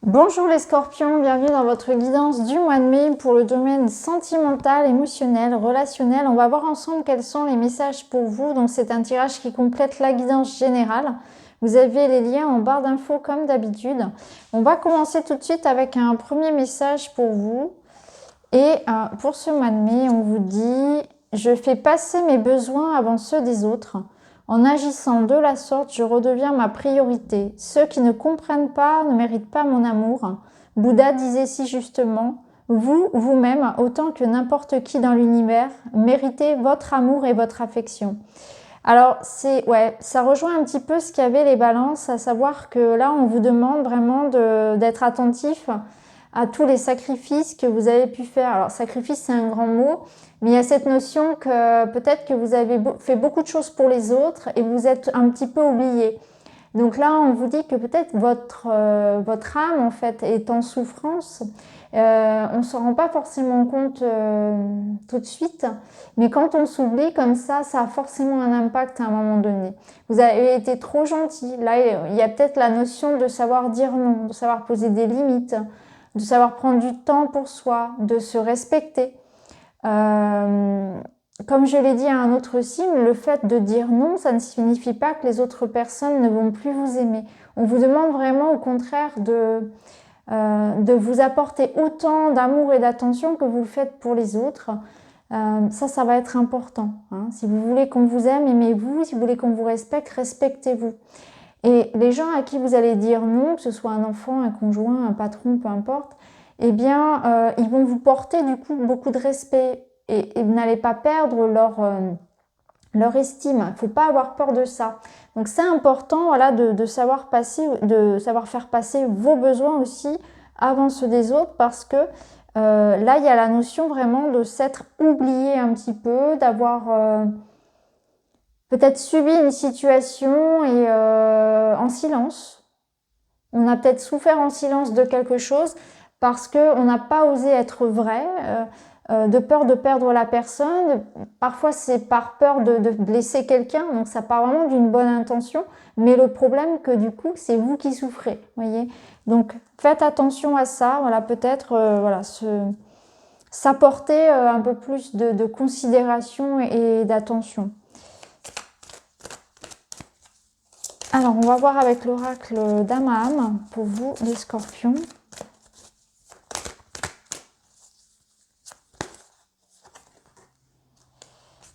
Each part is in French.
Bonjour les scorpions, bienvenue dans votre guidance du mois de mai pour le domaine sentimental, émotionnel, relationnel. On va voir ensemble quels sont les messages pour vous. Donc c'est un tirage qui complète la guidance générale. Vous avez les liens en barre d'infos comme d'habitude. On va commencer tout de suite avec un premier message pour vous. Et pour ce mois de mai, on vous dit « Je fais passer mes besoins avant ceux des autres. En agissant de la sorte, je redeviens ma priorité. Ceux qui ne comprennent pas ne méritent pas mon amour. » Bouddha disait si justement « Vous, vous-même, autant que n'importe qui dans l'univers, méritez votre amour et votre affection. » Alors, ça rejoint un petit peu ce qu'il y avait les balances, à savoir que là, on vous demande vraiment d'être attentif à tous les sacrifices que vous avez pu faire. Alors, sacrifice, c'est un grand mot, mais il y a cette notion que peut-être que vous avez fait beaucoup de choses pour les autres et vous êtes un petit peu oublié. Donc là, on vous dit que peut-être votre âme, en fait, est en souffrance. On ne s'en rend pas forcément compte tout de suite, mais quand on s'oublie comme ça a forcément un impact à un moment donné. Vous avez été trop gentil. Là, il y a peut-être la notion de savoir dire non, de savoir poser des limites, de savoir prendre du temps pour soi, de se respecter. Comme je l'ai dit à un autre signe, le fait de dire non, ça ne signifie pas que les autres personnes ne vont plus vous aimer. On vous demande vraiment au contraire de vous apporter autant d'amour et d'attention que vous le faites pour les autres. Ça va être important. Hein. Si vous voulez qu'on vous aime, aimez-vous. Si vous voulez qu'on vous respecte, respectez-vous. Et les gens à qui vous allez dire non, que ce soit un enfant, un conjoint, un patron, peu importe, eh bien, ils vont vous porter du coup beaucoup de respect et vous n'allez pas perdre leur estime. Il ne faut pas avoir peur de ça. Donc c'est important voilà, de savoir faire passer vos besoins aussi avant ceux des autres parce que là, il y a la notion vraiment de s'être oublié un petit peu, d'avoir peut-être subi une situation et en silence. On a peut-être souffert en silence de quelque chose parce qu'on n'a pas osé être vrai, de peur de perdre la personne. Parfois, c'est par peur de blesser quelqu'un, donc ça part vraiment d'une bonne intention. Mais le problème, que du coup, c'est vous qui souffrez. Voyez. Donc, faites attention à ça. Voilà, peut-être s'apporter un peu plus de considération et d'attention. Alors, on va voir avec l'oracle d'Amaham pour vous, les scorpions.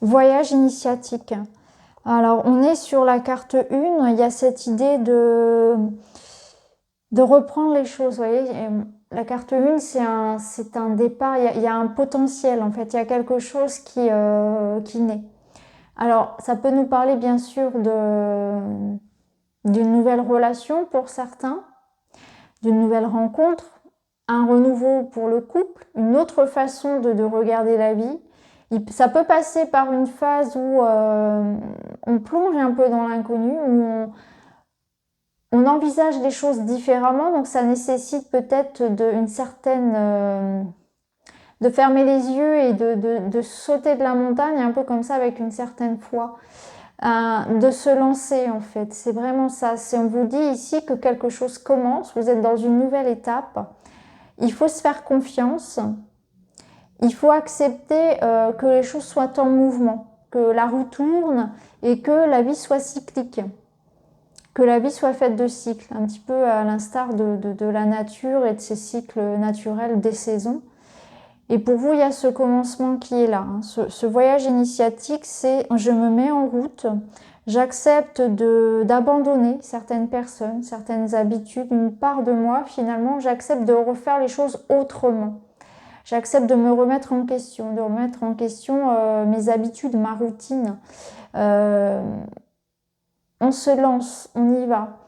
Voyage initiatique. Alors, on est sur la carte 1. Il y a cette idée de reprendre les choses. Vous voyez, la carte 1, c'est un départ. Il y a un potentiel, en fait. Il y a quelque chose qui naît. Alors, ça peut nous parler, bien sûr, d'une nouvelle relation pour certains, d'une nouvelle rencontre, un renouveau pour le couple, une autre façon de regarder la vie. Ça peut passer par une phase où on plonge un peu dans l'inconnu, où on envisage les choses différemment, donc ça nécessite peut-être une certaine... de fermer les yeux et de sauter de la montagne, un peu comme ça, avec une certaine foi. De se lancer en fait, c'est vraiment ça. On vous dit ici que quelque chose commence, vous êtes dans une nouvelle étape, il faut se faire confiance, il faut accepter que les choses soient en mouvement, que la roue tourne et que la vie soit cyclique, que la vie soit faite de cycles, un petit peu à l'instar de la nature et de ces cycles naturels des saisons. Et pour vous, il y a ce commencement qui est là. Hein. Ce voyage initiatique, c'est je me mets en route, j'accepte d'abandonner certaines personnes, certaines habitudes, une part de moi, finalement, j'accepte de refaire les choses autrement. J'accepte de me remettre en question, mes habitudes, ma routine. On se lance, on y va.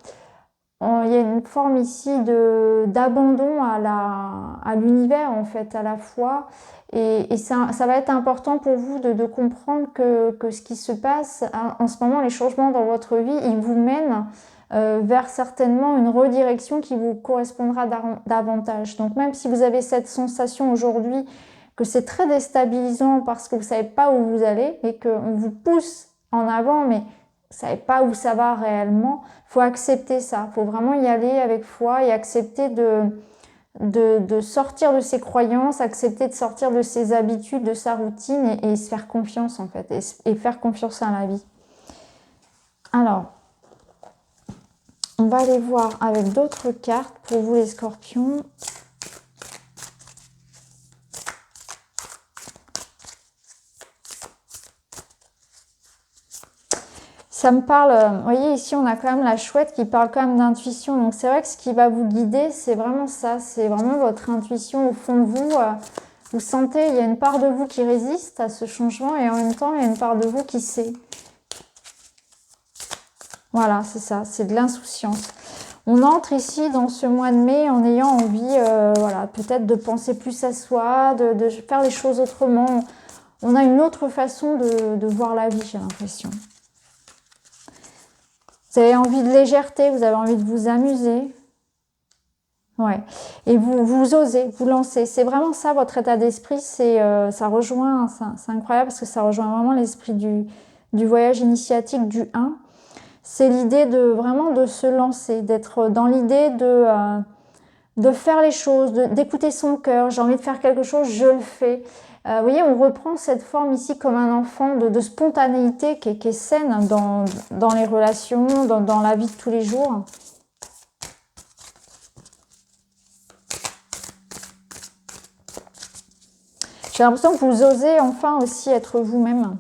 Il y a une forme ici d'abandon à l'univers, en fait, à la fois. Et ça va être important pour vous de comprendre que ce qui se passe en ce moment, les changements dans votre vie, ils vous mènent vers certainement une redirection qui vous correspondra davantage. Donc même si vous avez cette sensation aujourd'hui que c'est très déstabilisant parce que vous ne savez pas où vous allez et qu'on vous pousse en avant, mais savez pas où ça va réellement, il faut accepter ça. Il faut vraiment y aller avec foi et accepter de sortir de ses croyances, accepter de sortir de ses habitudes, de sa routine et se faire confiance en fait, et faire confiance à la vie. Alors, on va aller voir avec d'autres cartes pour vous les scorpions. Ça me parle, vous voyez ici on a quand même la chouette qui parle quand même d'intuition, donc c'est vrai que ce qui va vous guider c'est vraiment ça, c'est vraiment votre intuition au fond de vous. Vous sentez, il y a une part de vous qui résiste à ce changement et en même temps il y a une part de vous qui sait. Voilà, c'est ça, c'est de l'insouciance. On entre ici dans ce mois de mai en ayant envie, voilà, peut-être de penser plus à soi, de faire les choses autrement. On a une autre façon de voir la vie, j'ai l'impression. Vous avez envie de légèreté, vous avez envie de vous amuser. Ouais. Et vous osez, vous lancez. C'est vraiment ça, votre état d'esprit. Ça rejoint, c'est incroyable parce que ça rejoint vraiment l'esprit du voyage initiatique du 1. C'est l'idée vraiment de se lancer, d'être dans l'idée de faire les choses, d'écouter son cœur. J'ai envie de faire quelque chose, je le fais. Vous voyez, on reprend cette forme ici comme un enfant de spontanéité qui est saine dans les relations, dans la vie de tous les jours. J'ai l'impression que vous osez enfin aussi être vous-même.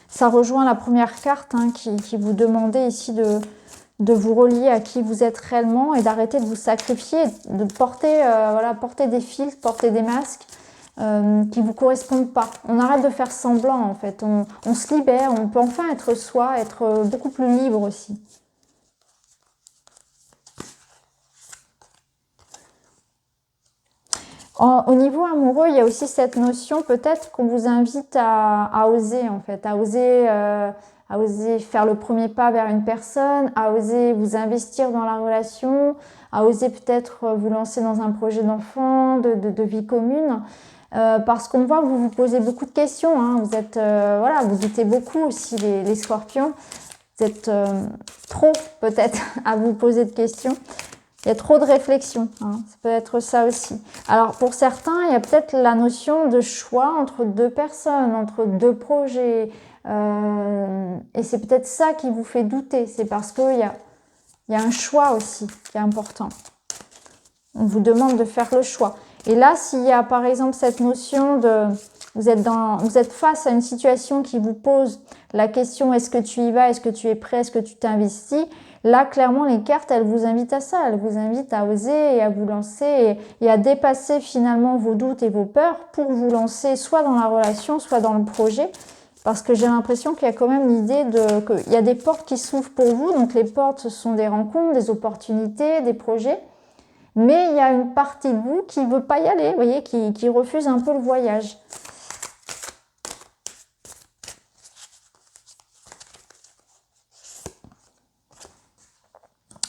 Ça rejoint la première carte hein, qui vous demandait ici de vous relier à qui vous êtes réellement et d'arrêter de vous sacrifier, de porter, voilà, porter des filtres, porter des masques qui ne vous correspondent pas. On arrête de faire semblant en fait, on se libère, on peut enfin être soi, être beaucoup plus libre aussi. Au niveau amoureux, il y a aussi cette notion peut-être qu'on vous invite à oser en fait, à oser faire le premier pas vers une personne, à oser vous investir dans la relation, à oser peut-être vous lancer dans un projet d'enfant, de vie commune. Parce qu'on voit que vous vous posez beaucoup de questions. Hein. Vous êtes, voilà, vous doutez beaucoup aussi les scorpions. Vous êtes trop peut-être à vous poser de questions. Il y a trop de réflexion. Hein. Ça peut être ça aussi. Alors pour certains, il y a peut-être la notion de choix entre deux personnes, entre deux projets. Et c'est peut-être ça qui vous fait douter. C'est parce qu'il y a un choix aussi qui est important. On vous demande de faire le choix. Et là, s'il y a par exemple cette notion de... Vous êtes face à une situation qui vous pose la question est-ce que tu y vas, est-ce que tu es prêt, est-ce que tu t'investis? Là, clairement, les cartes, elles vous invitent à ça. Elles vous invitent à oser et à vous lancer et à dépasser finalement vos doutes et vos peurs pour vous lancer soit dans la relation, soit dans le projet. Parce que j'ai l'impression qu'il y a quand même l'idée qu'il y a des portes qui s'ouvrent pour vous. Donc les portes, ce sont des rencontres, des opportunités, des projets. Mais il y a une partie de vous qui ne veut pas y aller, vous voyez, qui refuse un peu le voyage.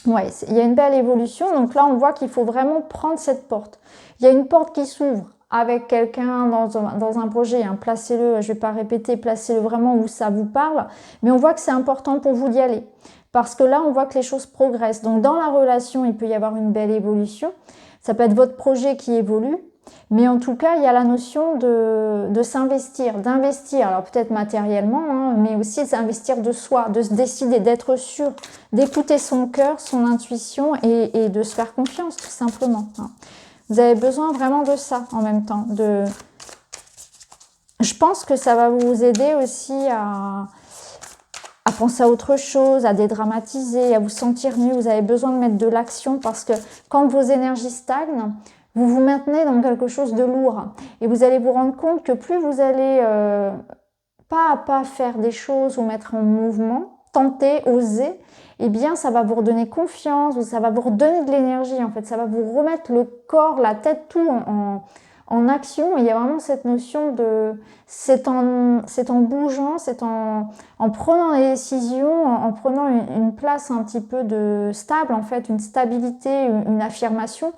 Ouais, il y a une belle évolution. Donc là, on voit qu'il faut vraiment prendre cette porte. Il y a une porte qui s'ouvre avec quelqu'un dans un projet. Hein. Placez-le, je ne vais pas répéter, placez-le vraiment où ça vous parle. Mais on voit que c'est important pour vous d'y aller. Parce que là, on voit que les choses progressent. Donc dans la relation, il peut y avoir une belle évolution. Ça peut être votre projet qui évolue. Mais en tout cas, il y a la notion de s'investir, d'investir, alors peut-être matériellement, hein, mais aussi s'investir de soi, de se décider, d'être sûr, d'écouter son cœur, son intuition et de se faire confiance, tout simplement. Hein. Vous avez besoin vraiment de ça en même temps. Je pense que ça va vous aider aussi à penser à autre chose, à dédramatiser, à vous sentir mieux. Vous avez besoin de mettre de l'action parce que quand vos énergies stagnent, vous vous maintenez dans quelque chose de lourd. Et vous allez vous rendre compte que plus vous allez pas à pas faire des choses ou mettre en mouvement, tenter, oser, eh bien ça va vous redonner confiance, ça va vous redonner de l'énergie en fait. Ça va vous remettre le corps, la tête, tout en action. Et il y a vraiment cette notion de... C'est en bougeant, c'est en prenant des décisions, en prenant une place un petit peu de stable en fait, une stabilité, une affirmation,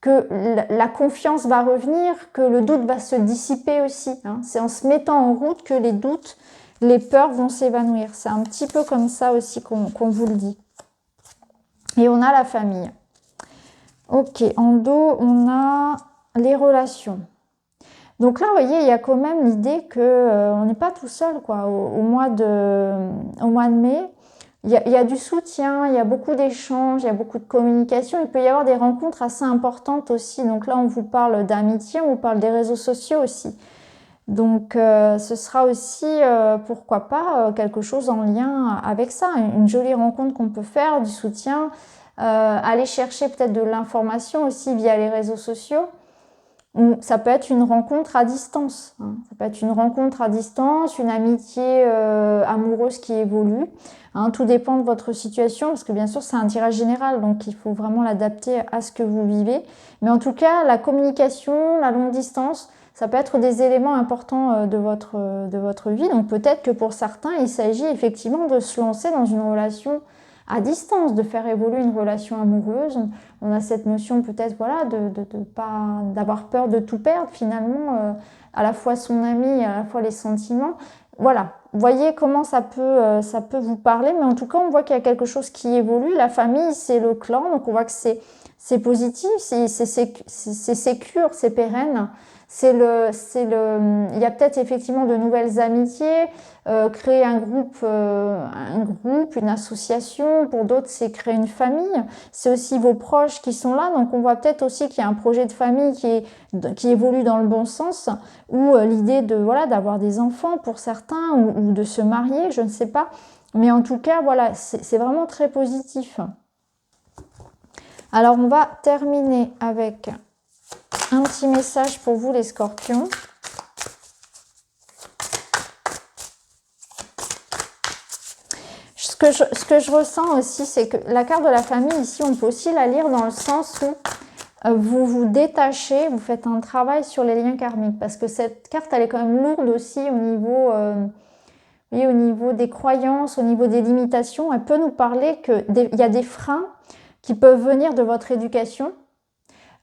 que la confiance va revenir, que le doute va se dissiper aussi. Hein. C'est en se mettant en route que les doutes Les peurs vont s'évanouir. C'est un petit peu comme ça aussi qu'on vous le dit. Et on a la famille. Ok, en dos, on a les relations. Donc là, vous voyez, il y a quand même l'idée que on n'est pas tout seul, quoi. Au mois de mai, il y a du soutien, il y a beaucoup d'échanges, il y a beaucoup de communication. Il peut y avoir des rencontres assez importantes aussi. Donc là, on vous parle d'amitié, on vous parle des réseaux sociaux aussi. Donc ce sera aussi, pourquoi pas, quelque chose en lien avec ça. Une jolie rencontre qu'on peut faire, du soutien. Aller chercher peut-être de l'information aussi via les réseaux sociaux. Ça peut être une rencontre à distance. Hein. Ça peut être une rencontre à distance, une amitié amoureuse qui évolue. Hein. Tout dépend de votre situation, parce que bien sûr, c'est un tirage général, donc il faut vraiment l'adapter à ce que vous vivez. Mais en tout cas, la communication, la longue distance, ça peut être des éléments importants de votre vie. Donc peut-être que pour certains, il s'agit effectivement de se lancer dans une relation à distance, de faire évoluer une relation amoureuse. On a cette notion peut-être voilà, d'avoir peur de tout perdre finalement, à la fois son ami et à la fois les sentiments. Voilà, voyez comment ça peut vous parler, mais en tout cas on voit qu'il y a quelque chose qui évolue. La famille, c'est le clan, donc on voit que c'est positif, c'est sécure, c'est pérenne. Il y a peut-être effectivement de nouvelles amitiés, créer un groupe, une association. Pour d'autres, c'est créer une famille. C'est aussi vos proches qui sont là. Donc, on voit peut-être aussi qu'il y a un projet de famille qui évolue dans le bon sens, ou l'idée d'avoir des enfants pour certains, ou de se marier, je ne sais pas. Mais en tout cas, voilà, c'est vraiment très positif. Alors, on va terminer avec un petit message pour vous les scorpions. Ce que je ressens aussi, c'est que la carte de la famille, ici, on peut aussi la lire dans le sens où vous vous détachez, vous faites un travail sur les liens karmiques. Parce que cette carte, elle est quand même lourde aussi au niveau des croyances, au niveau des limitations. Elle peut nous parler qu'il y a des freins qui peuvent venir de votre éducation.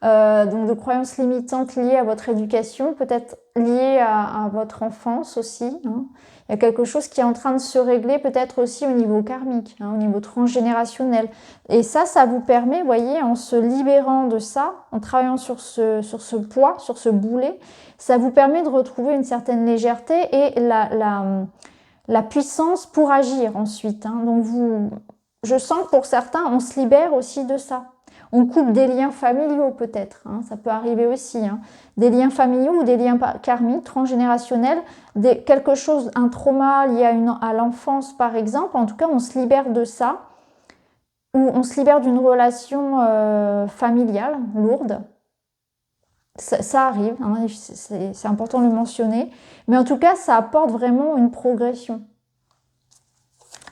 Donc de croyances limitantes liées à votre éducation, peut-être liées à votre enfance aussi. Hein. Il y a quelque chose qui est en train de se régler peut-être aussi au niveau karmique, hein, au niveau transgénérationnel. Et ça vous permet, vous voyez, en se libérant de ça, en travaillant sur ce poids, sur ce boulet, ça vous permet de retrouver une certaine légèreté et la puissance pour agir ensuite. Hein. Donc je sens que pour certains, on se libère aussi de ça. On coupe des liens familiaux peut-être, hein, ça peut arriver aussi, hein, des liens familiaux ou des liens karmiques, transgénérationnels, quelque chose, un trauma lié à l'enfance par exemple. En tout cas, on se libère de ça, ou on se libère d'une relation familiale lourde. Ça arrive, hein, c'est important de le mentionner, mais en tout cas, ça apporte vraiment une progression.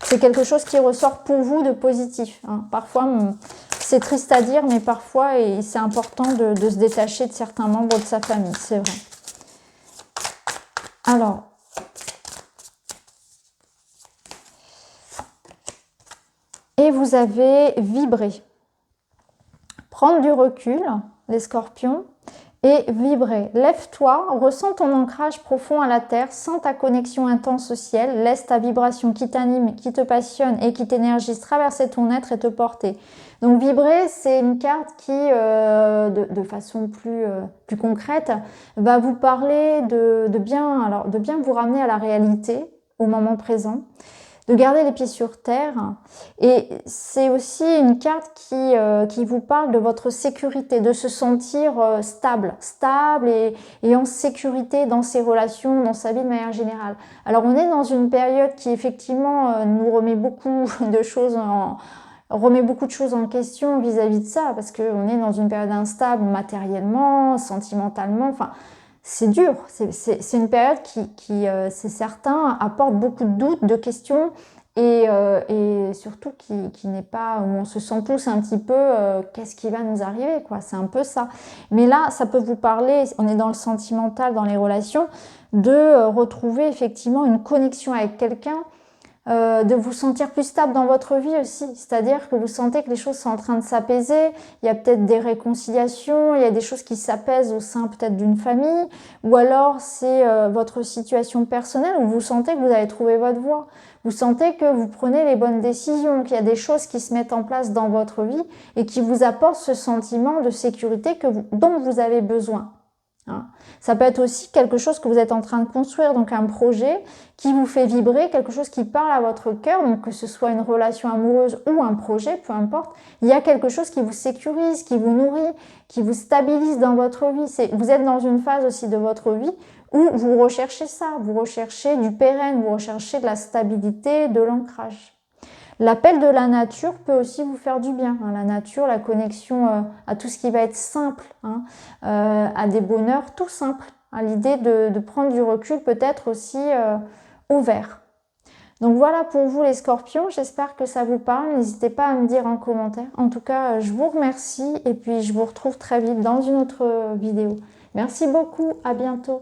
C'est quelque chose qui ressort pour vous de positif. Hein. Parfois, c'est triste à dire, mais parfois, c'est important de se détacher de certains membres de sa famille, c'est vrai. Alors, et vous avez vibré. Prendre du recul, les scorpions, et vibrer. Lève-toi, ressens ton ancrage profond à la terre, sens ta connexion intense au ciel, laisse ta vibration qui t'anime, qui te passionne et qui t'énergise traverser ton être et te porter. Donc vibrer, c'est une carte qui, de façon plus concrète, va vous parler de bien vous ramener à la réalité, au moment présent, de garder les pieds sur terre. Et c'est aussi une carte qui vous parle de votre sécurité, de se sentir stable et en sécurité dans ses relations, dans sa vie de manière générale. Alors on est dans une période qui effectivement nous remet beaucoup de choses en question vis-à-vis de ça, parce qu'on est dans une période instable matériellement, sentimentalement, enfin c'est dur, c'est une période qui c'est certain, apporte beaucoup de doutes, de questions et surtout qui n'est pas, où on se sent tous un petit peu qu'est-ce qui va nous arriver, quoi, c'est un peu ça. Mais là, ça peut vous parler, on est dans le sentimental, dans les relations, de retrouver effectivement une connexion avec quelqu'un de vous sentir plus stable dans votre vie aussi. C'est-à-dire que vous sentez que les choses sont en train de s'apaiser, il y a peut-être des réconciliations, il y a des choses qui s'apaisent au sein peut-être d'une famille, ou alors c'est votre situation personnelle où vous sentez que vous avez trouvé votre voie. Vous sentez que vous prenez les bonnes décisions, qu'il y a des choses qui se mettent en place dans votre vie et qui vous apportent ce sentiment de sécurité dont vous avez besoin. Hein. Ça peut être aussi quelque chose que vous êtes en train de construire, donc un projet qui vous fait vibrer, quelque chose qui parle à votre cœur, donc que ce soit une relation amoureuse ou un projet, peu importe, il y a quelque chose qui vous sécurise, qui vous nourrit, qui vous stabilise dans votre vie. Vous êtes dans une phase aussi de votre vie où vous recherchez ça, vous recherchez du pérenne, vous recherchez de la stabilité, de l'ancrage. L'appel de la nature peut aussi vous faire du bien. Hein. La nature, la connexion à tout ce qui va être simple, hein, à des bonheurs tout simples. Hein. L'idée de prendre du recul peut-être aussi ouvert. Donc voilà pour vous les scorpions, j'espère que ça vous parle. N'hésitez pas à me dire en commentaire. En tout cas, je vous remercie et puis je vous retrouve très vite dans une autre vidéo. Merci beaucoup, à bientôt.